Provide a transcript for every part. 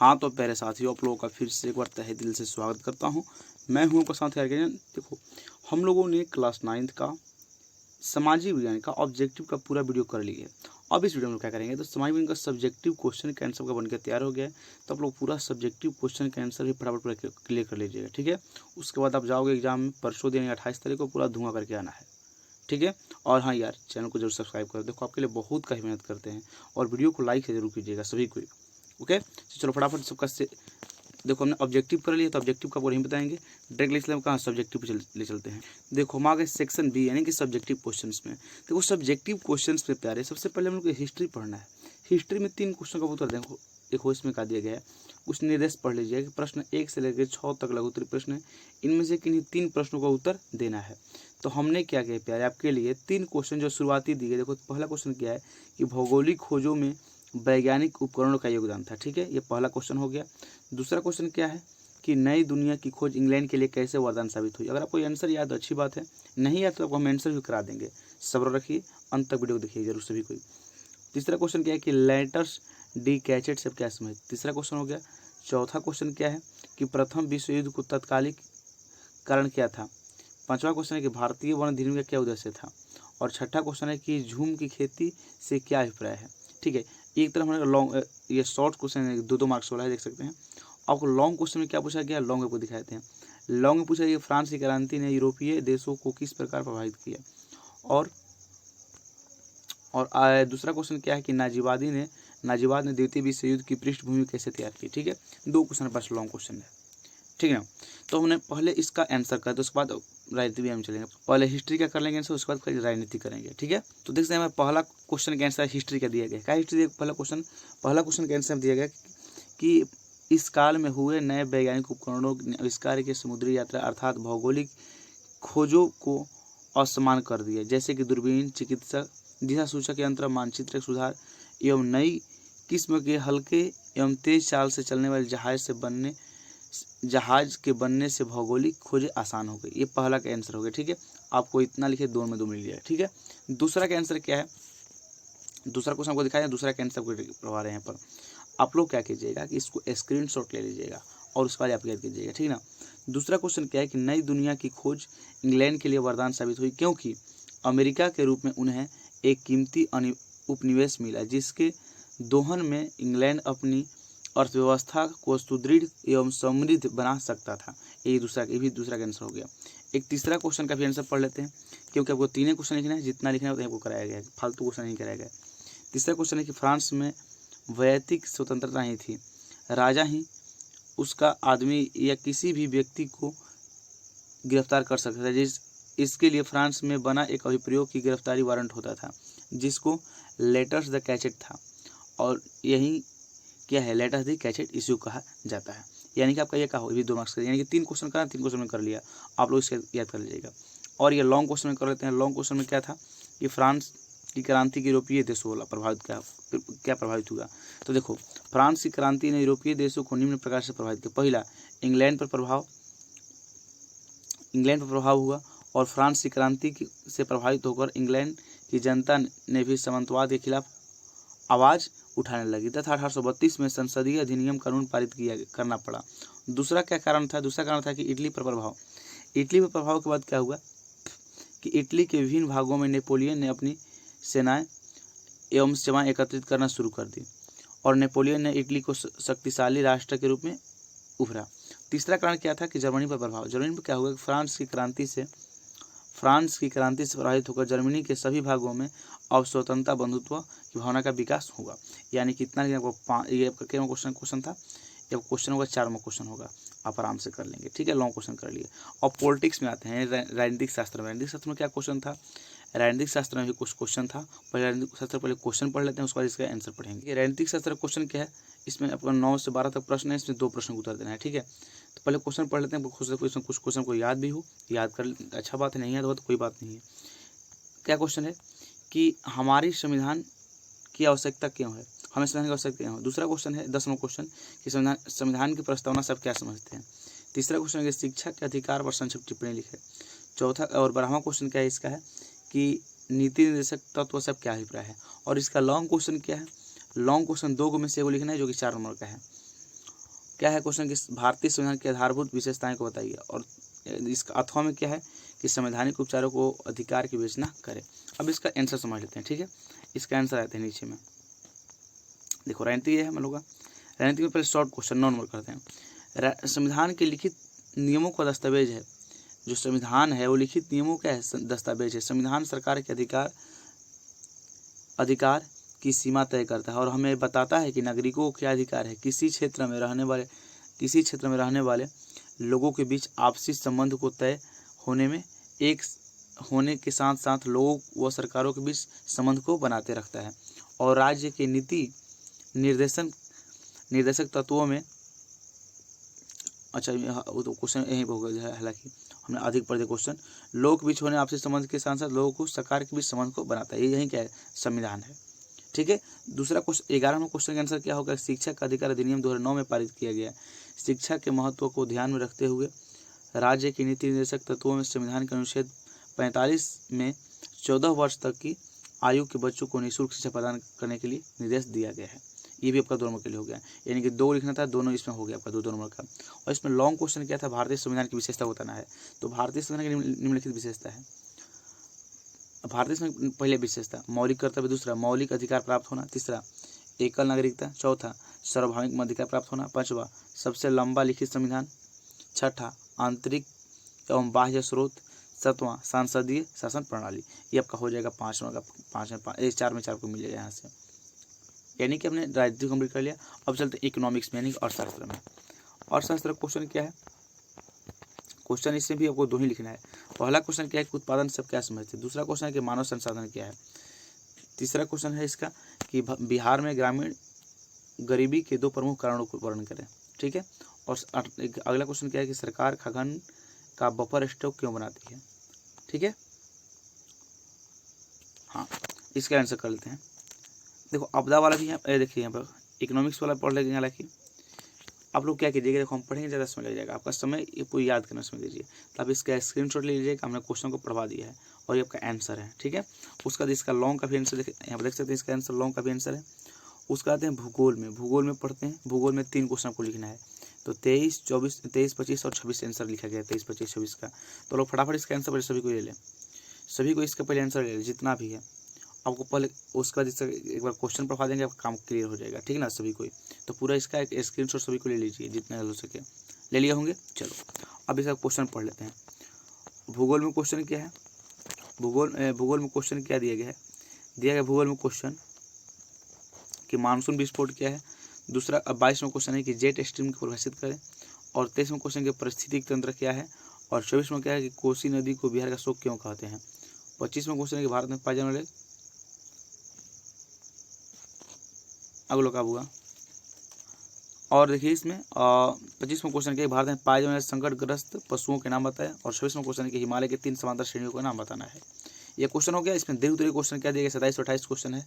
हाँ तो प्यारे साथियों, आप लोगों का फिर से एक बार तहे दिल से स्वागत करता हूँ। मैं हूँ आपका साथी आर्यन। देखो, हम लोगों ने क्लास 9th का सामाजिक विज्ञान का ऑब्जेक्टिव का पूरा वीडियो कर लिया है। अब इस वीडियो में क्या करेंगे, तो सामाजिक विज्ञान का सब्जेक्टिव क्वेश्चन का आंसर का बनकर तैयार हो गया है। तो आप लोग पूरा सब्जेक्टिव क्वेश्चन का आंसर भी फटाफट पूरा क्लियर कर लीजिएगा, ठीक है। उसके बाद आप जाओगे एग्जाम में, परसों दिन 28 तारीख को पूरा धुआं करके आना है, ठीक है। और हाँ यार, चैनल को जरूर सब्सक्राइब कर, देखो आपके लिए बहुत का मेहनत करते हैं। और वीडियो को लाइक जरूर कीजिएगा सभी को, ओके। तो चलो फटाफट सबका से देखो, हमने ऑब्जेक्टिव कर लिया, तो ऑब्जेक्टिव का पूरा ही बताएंगे। डायरेक्ट इसलिए कहाँ सब्जेक्टिव पे ले चलते हैं। देखो हम आ गए सेक्शन बी, यानी कि सब्जेक्टिव क्वेश्चंस में। देखो सब्जेक्टिव क्वेश्चंस में प्यारे, सबसे पहले हम लोग को हिस्ट्री पढ़ना है। हिस्ट्री में 3 क्वेश्चन का उत्तर देखो, देखो इसमें क्या दिया गया है, कुछ निर्देश पढ़ लीजिए कि प्रश्न 1 से लेकर 6 तक लघु उत्तरीय प्रश्न है। इनमें से किन्हीं 3 प्रश्नों का उत्तर देना है। तो हमने क्या किया प्यारे, आपके लिए 3 क्वेश्चन जो शुरुआती दिए गए। देखो पहला क्वेश्चन क्या है कि भौगोलिक खोजों में वैज्ञानिक उपकरणों का योगदान था, ठीक है, ये पहला क्वेश्चन हो गया। दूसरा क्वेश्चन क्या है कि नई दुनिया की खोज इंग्लैंड के लिए कैसे वरदान साबित हुई। अगर आपको आंसर याद है अच्छी बात है, नहीं याद तो आपको हम आंसर भी करा देंगे। सब्र रखिए, अंत तक वीडियो देखिए जरूर सभी कोई। तीसरा क्वेश्चन क्या है कि लेटर्स डी कैचेट से क्या समझ, तीसरा क्वेश्चन हो गया। चौथा क्वेश्चन क्या है कि प्रथम विश्व युद्ध को तत्कालिक कारण क्या था। पांचवा क्वेश्चन है कि भारतीय वन अधिनियम का क्या उद्देश्य था। और छठा क्वेश्चन है कि झूम की खेती से क्या अभिप्राय है, ठीक है। एक तरफ हमारे लॉन्ग, ये शॉर्ट क्वेश्चन है, 2-2 मार्क्स वाला है, देख सकते हैं। आपको लॉन्ग क्वेश्चन में क्या पूछा गया, लॉन्ग आपको दिखाए थे। लॉन्ग में पूछा गया फ्रांस की क्रांति ने यूरोपीय देशों को किस प्रकार प्रभावित किया। और दूसरा क्वेश्चन क्या है कि नाजीवाद ने द्वितीय विश्व युद्ध की पृष्ठभूमि कैसे तैयार की, ठीक है। 2 क्वेश्चन पास लॉन्ग क्वेश्चन है, ठीक है ना। तो हमने पहले इसका आंसर कर, तो उसके बाद राजनीति भी हम चलेंगे। पहले हिस्ट्री का कर लेंगे आंसर, उसके बाद राजनीति करेंगे, ठीक है। तो देख सकते हैं पहला क्वेश्चन का आंसर हिस्ट्री का दिया गया। क्या हिस्ट्री पहला क्वेश्चन का आंसर दिया गया कि इस काल में हुए नए वैज्ञानिक उपकरणों के आविष्कार के समुद्री यात्रा अर्थात भौगोलिक खोजों को असमान कर दिया, जैसे कि दूरबीन, चिकित्सक, दिशा सूचक यंत्र, मानचित्र सुधार एवं नई किस्म के हल्के एवं तेज चाल से चलने वाले जहाज के बनने से भौगोलिक खोजें आसान हो गई। ये पहला का आंसर हो गया, ठीक है। आपको इतना लिखे, 2 में 2 मिल गया, ठीक है। दूसरा का आंसर क्या है, दूसरा क्वेश्चन आपको दिखाया, दूसरा का आंसर को पढ़वा रहे हैं। यहाँ पर आप लोग क्या कीजिएगा कि इसको स्क्रीनशॉट ले लीजिएगा और उसका आप याद कीजिएगा, ठीक है ना। दूसरा क्वेश्चन क्या है कि नई दुनिया की खोज इंग्लैंड के लिए वरदान साबित हुई, क्योंकि अमेरिका के रूप में उन्हें एक कीमती उपनिवेश मिला, जिसके दोहन में इंग्लैंड अपनी अर्थव्यवस्था को सुदृढ़ एवं समृद्ध बना सकता था। ये भी दूसरा का आंसर हो गया। एक तीसरा क्वेश्चन का भी आंसर पढ़ लेते हैं, क्योंकि आपको 3 क्वेश्चन लिखना है, जितना लिखना है उतना आपको कराया गया है, फालतू क्वेश्चन नहीं कराया गया। तीसरा क्वेश्चन है कि फ्रांस में वैयक्तिक स्वतंत्रता ही थी, राजा ही उसका आदमी या किसी भी व्यक्ति को गिरफ्तार कर सकता था। इसके लिए फ्रांस में बना एक अभिप्रयोग की गिरफ्तारी वारंट होता था, जिसको लेटर्स द कैचेट था। और यही क्या है, लेटर्स द कैचेट इश्यू कहा जाता है। यानी कि आपका ये कहा, भी 2 मार्क्स का, यानी कि 3 क्वेश्चन का 3 क्वेश्चन में कर लिया, आप लोग इसके याद कर लीजिएगा। और ये लॉन्ग क्वेश्चन में कर लेते हैं। लॉन्ग क्वेश्चन में क्या था कि फ्रांस की क्रांति के यूरोपीय देशों वाला प्रभावित क्या प्रभावित हुआ। तो देखो, फ्रांस की क्रांति ने यूरोपीय देशों को निम्न प्रकार से प्रभावित किया। पहला, इंग्लैंड पर प्रभाव हुआ, और फ्रांस की क्रांति से प्रभावित होकर इंग्लैंड की जनता ने भी सामंतवाद के खिलाफ आवाज़ उठाने लगी तथा 1832 में संसदीय अधिनियम कानून पारित करना पड़ा। दूसरा क्या कारण था, दूसरा कारण था कि इटली पर प्रभाव के बाद क्या हुआ कि इटली के विभिन्न भागों में नेपोलियन ने अपनी सेनाएं एवं सेवाएं एकत्रित करना शुरू कर दी, और नेपोलियन ने इटली को शक्तिशाली राष्ट्र के रूप में उभरा। तीसरा कारण क्या था कि जर्मनी पर प्रभाव। जर्मनी में क्या हुआ कि फ्रांस की क्रांति से प्रभावित होकर जर्मनी के सभी भागों में अब स्वतंत्रता बंधुत्व की भावना का विकास होगा। यानी कितना, ये आपका क्या क्वेश्चन था, ये क्वेश्चन होगा 4वां क्वेश्चन होगा, आप आराम से कर लेंगे, ठीक है। लॉन्ग क्वेश्चन कर लिए। और पॉलिटिक्स में आते हैं, राजनीतिक शास्त्र में क्या क्वेश्चन था, राजनीतिक शास्त्र में भी कुछ क्वेश्चन था। पहले राजनीतिक शास्त्र पहले क्वेश्चन पढ़ लेते हैं, उसके बाद इसका आंसर पढ़ेंगे। राजनीतिक शास्त्र क्वेश्चन क्या है, इसमें आपका 9 से 12 तक प्रश्न है, इसमें 2 प्रश्न उत्तर देना है, ठीक है। तो पहले क्वेश्चन पढ़ लेते हैं, कुछ क्वेश्चन को याद भी हो, याद कर अच्छा बात है, नहीं याद हो तो कोई बात नहीं है। क्या क्वेश्चन है कि हमारी संविधान की आवश्यकता क्यों है, हमें संविधान की आवश्यकता क्यों है। दूसरा क्वेश्चन है 10वां क्वेश्चन कि संविधान की प्रस्तावना सब क्या समझते हैं। तीसरा क्वेश्चन है कि शिक्षा के अधिकार पर संक्षिप्त टिप्पणी लिखे। चौथा और 12वां क्वेश्चन क्या है, इसका है कि नीति निर्देशक तत्व सब क्या अभिप्राय है। और इसका लॉन्ग क्वेश्चन क्या है, लॉन्ग क्वेश्चन 2 में से वो लिखना है, जो कि 4 नंबर का है। क्या है क्वेश्चन कि भारतीय संविधान की आधारभूत विशेषताएं को बताइए, और इसका अथवा में क्या है कि संवैधानिक उपचारों को अधिकार की विवेचना करें। अब इसका आंसर समझ लेते हैं, ठीक है। इसका आंसर आते हैं नीचे में, देखो राजनीति है हम लोग का। राजनीति में पहले शॉर्ट क्वेश्चन 9 नंबर करते हैं। संविधान के लिखित नियमों का दस्तावेज है। जो संविधान है वो लिखित नियमों का दस्तावेज है। संविधान सरकार के अधिकार की सीमा तय करता है और हमें बताता है कि नागरिकों को क्या अधिकार है। किसी क्षेत्र में रहने वाले लोगों के बीच आपसी संबंध को तय होने के साथ साथ लोगों व सरकारों के बीच संबंध को बनाते रखता है और राज्य के नीति निर्देशक तत्वों में, अच्छा वो तो क्वेश्चन यहीं हो गया है, हालांकि हमने अधिक पढ़े क्वेश्चन। लोगों के बीच होने आपसी संबंध के साथ साथ लोगों को सरकार के बीच संबंध को बनाता है, ये यही क्या है, संविधान है, ठीक है। दूसरा क्वेश्चन 11वां क्वेश्चन का आंसर क्या होगा, शिक्षा का अधिकार अधिनियम 2009 में पारित किया गया है। शिक्षा के महत्व को ध्यान में रखते हुए राज्य के नीति निर्देशक तत्वों में संविधान के अनुच्छेद 45 में 14 वर्ष तक की आयु के बच्चों को निःशुल्क शिक्षा प्रदान करने के लिए निर्देश दिया गया है। ये भी आपका 2 नंबर के लिए हो गया, यानी कि 2 लिखना था, दोनों इसमें हो गया आपका 2 नंबर का। और इसमें लॉन्ग क्वेश्चन क्या था, भारतीय संविधान की विशेषता बताना है। तो भारतीय संविधान की निम्नलिखित विशेषता है। भारतीय संविधान पहले विशेषता मौलिक कर्तव्य, दूसरा मौलिक अधिकार प्राप्त होना, तीसरा एकल नागरिकता, चौथा सार्वभौमिक अधिकार प्राप्त होना, पांचवा सबसे लंबा लिखित संविधान, छठा आंतरिक एवं बाह्य स्रोत, सातवां सांसदीय शासन प्रणाली। ये आपका हो जाएगा 5 नंबर का, 4 में 4 को मिलेगा यहाँ से, यानी कि हमने राजनीति कंप्लीट कर लिया। अब चलते इकोनॉमिक्स में, यानी अर्थशास्त्र में। अर्थशास्त्र क्वेश्चन क्या है, क्वेश्चन इसमें भी आपको 2 ही लिखना है। पहला क्वेश्चन क्या है कि उत्पादन से आप क्या समझते हैं, दूसरा क्वेश्चन है कि मानव संसाधन क्या है, तीसरा क्वेश्चन है इसका कि बिहार में ग्रामीण गरीबी के 2 प्रमुख कारणों को वर्णन करें, ठीक है। और अगला क्वेश्चन क्या है कि सरकार खाद्यान्न का बफर स्टॉक क्यों बनाती है, ठीक है। हाँ, इसका आंसर कर लेते हैं। देखो आपदा वाला भी यहाँ देखिए, यहाँ पर इकोनॉमिक्स वाला पढ़ लेंगे। हालांकि आप लोग क्या कीजिएगा, देखो हम पढ़ेंगे ज़्यादा समय लग जाएगा, आपका समय ये पूरी याद करना समय दीजिए। तो आप इसका स्क्रीनशॉट ले लीजिएगा, हमने क्वेश्चन को पढ़वा दिया है और ये आपका आंसर है, ठीक है। उसका इसका लॉन्ग का भी आंसर यहाँ पर देख सकते हैं, इसका आंसर लॉन्ग का भी आंसर है। उसका आते हैं भूगोल में पढ़ते हैं। भूगोल में 3 क्वेश्चन को लिखना है, तो 23, 25 और 26 आंसर लिखा गया है, 23, 25, 26 का। तो लोग फटाफट इसका आंसर सभी को ले लें, सभी को इसका पहले आंसर ले लें जितना भी है आपको पहले। उसका एक बार क्वेश्चन पढ़ा देंगे, आपका काम क्लियर हो जाएगा, ठीक है ना सभी को। तो पूरा इसका एक स्क्रीनशॉट सभी को ले लीजिए, जितना हो सके ले लिए होंगे। चलो अब इसका क्वेश्चन पढ़ लेते हैं। भूगोल में क्वेश्चन क्या है, भूगोल में क्वेश्चन क्या दिया गया है, भूगोल में क्वेश्चन कि मानसून विस्फोट क्या है। दूसरा 22वां क्वेश्चन है कि जेट स्ट्रीम को परिभाषित करें। और 23वां क्वेश्चन कि पारिस्थितिक तंत्र क्या है। और 24वां क्या है कि कोसी नदी को बिहार का शोक क्यों कहते हैं। 25वां क्वेश्चन है कि भारत में पाए जाने वाले हुआ। और देखिए इसमें 25वां क्वेश्चन के भारत में पाए जाने वाले संकटग्रस्त पशुओं के नाम बताएं। और 26वां क्वेश्चन कि हिमालय के 3 समांतर श्रेणियों का नाम बताना है। यह क्वेश्चन हो गया। इसमें दीर्घ उत्तरीय क्वेश्चन क्या दिया गया, 27 और 28 क्वेश्चन है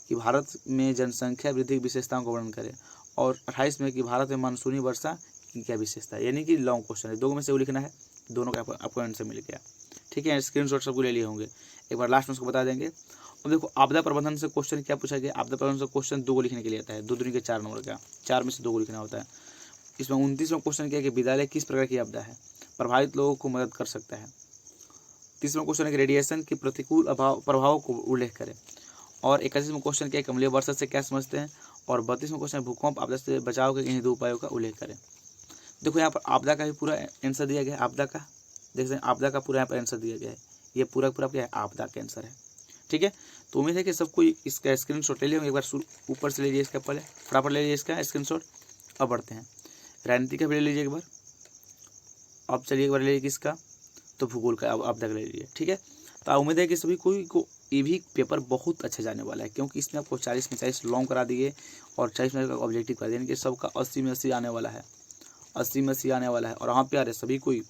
कि भारत में जनसंख्या वृद्धि की विशेषताओं का वर्णन करें। और 28 में कि भारत में मानसूनी वर्षा की क्या विशेषता है, यानी कि लॉन्ग क्वेश्चन है, 2 में से वो लिखना है, दोनों का आपको आंसर मिल गया, ठीक है। स्क्रीनशॉट सबको ले लिए होंगे, एक बार लास्ट में उसको बता देंगे। अब देखो आपदा प्रबंधन से क्वेश्चन क्या पूछा गया, आपदा प्रबंधन से क्वेश्चन 2 को लिखने के लिए आता है, 2 दूनी के 4 नंबर का, 4 में से 2 को लिखना होता है। इसमें 29वां क्वेश्चन क्या है कि विद्यालय किस प्रकार की आपदा है, प्रभावित लोगों को मदद कर सकता है। 30वां क्वेश्चन है कि रेडिएशन के प्रतिकूल प्रभाव को उल्लेख करें। और 21वां क्वेश्चन क्या है अम्लीय वर्षा से क्या समझते हैं। और 32वां क्वेश्चन भूकंप आपदा से बचाव के इन्हीं 2 उपायों का उल्लेख करें। देखो यहाँ पर आपदा का भी पूरा आंसर दिया गया है, आपदा का देख सकते हैं, आपदा का पूरा यहाँ पर आंसर दिया गया है, ये पूरा क्या है आपदा का आंसर है, ठीक है। तो उम्मीद है कि सबको इसका स्क्रीनशॉट ले लिया, एक बार ऊपर से ले लीजिए, इसका पहले फटाफट ले लीजिए इसका स्क्रीनशॉट। अब बढ़ते हैं राजनीति का भी ले लीजिए एक बार। अब चलिए एक बार ले लीजिए किसका, तो भूगोल का आपदा का ले लीजिए, ठीक है। तो उम्मीद है कि सभी को ये भी पेपर बहुत अच्छा जाने वाला है, क्योंकि इसमें आपको 40 में 40 लॉन्ग करा दिए और 40 में ऑब्जेक्टिव करा दिए, यानी कि सबका 80 में 80 आने वाला है, 80 में 80 आने वाला है। और हाँ प्यारे सभी कोई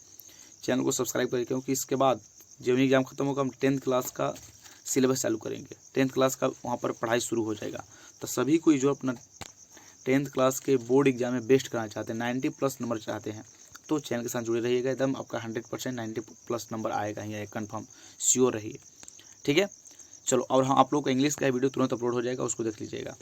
चैनल को सब्सक्राइब करें, क्योंकि इसके बाद जब एग्जाम खत्म होगा हम 10th क्लास का सिलेबस चालू करेंगे, 10th क्लास का वहाँ पर पढ़ाई शुरू हो जाएगा। तो सभी कोई जो अपना 10th क्लास के बोर्ड एग्जाम में बेस्ट कराना चाहते हैं, 90+ नंबर चाहते हैं, तो चैनल के साथ जुड़े रहिएगा, एकदम आपका 100% 90+ नंबर आएगा ही आएगा, कन्फर्म श्योर रहिए, ठीक है। चलो और हाँ आप लोग का इंग्लिश का वीडियो तुरंत अपलोड हो जाएगा, उसको देख लीजिएगा।